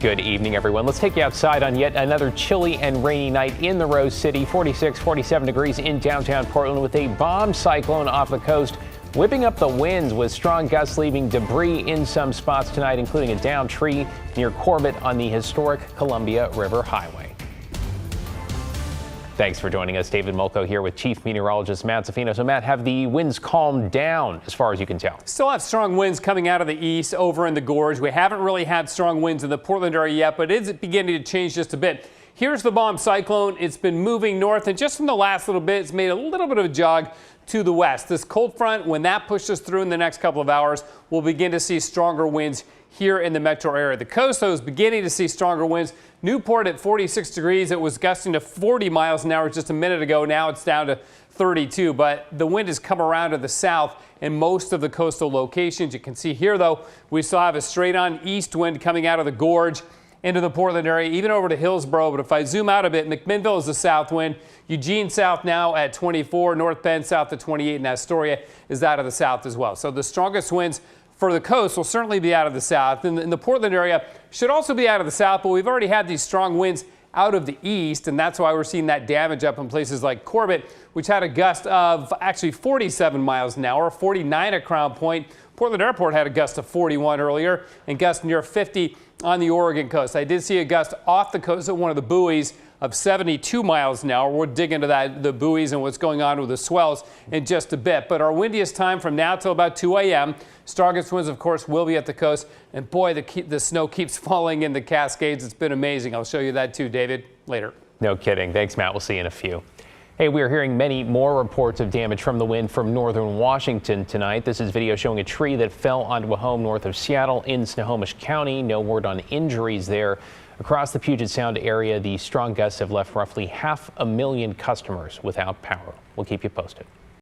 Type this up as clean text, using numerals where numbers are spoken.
Good evening, everyone. Let's take you outside on yet another chilly and rainy night in the Rose City. 46, 47 degrees in downtown Portland with a bomb cyclone off the coast, whipping up the winds with strong gusts leaving debris in some spots tonight, including a downed tree near Corbett on the historic Columbia River Highway. Thanks for joining us. David Molko here with Chief Meteorologist Matt Zafino. So, Matt, have the winds calmed down as far as you can tell? Still have strong winds coming out of the east over in the gorge. We haven't really had strong winds in the Portland area yet, but it is beginning to change just a bit. Here's the bomb cyclone. It's been moving north, and just in the last little bit, it's made a little bit of a jog to the west. This cold front, when that pushes through in the next couple of hours, we'll begin to see stronger winds here in the metro area. The coast, though, is beginning to see stronger winds. Newport at 46 degrees. It was gusting to 40 miles an hour just a minute ago. Now it's down to 32, but the wind has come around to the south in most of the coastal locations. You can see here, though, we still have a straight on east wind coming out of the gorge into the Portland area, even over to Hillsborough. But if I zoom out a bit, McMinnville is the south wind. Eugene south now at 24. North Bend south at 28. And Astoria is out of the south as well. So the strongest winds for the coast will certainly be out of the south. In the Portland area should also be out of the south, but we've already had these strong winds out of the east, and that's why we're seeing that damage up in places like Corbett, which had a gust of actually 47 miles an hour, 49 at Crown Point. Portland Airport had a gust of 41 earlier, and gust near 50 on the Oregon coast. I did see a gust off the coast at one of the buoys of 72 miles an hour. We'll dig into the buoys and what's going on with the swells in just a bit. But our windiest time from now till about 2 a.m. Strongest winds, of course, will be at the coast. And boy, the snow keeps falling in the Cascades. It's been amazing. I'll show you that too, David, later. No kidding. Thanks, Matt. We'll see you in a few. Hey, we're hearing many more reports of damage from the wind from northern Washington tonight. This is video showing a tree that fell onto a home north of Seattle in Snohomish County. No word on injuries there. Across the Puget Sound area, the strong gusts have left roughly 500,000 customers without power. We'll keep you posted.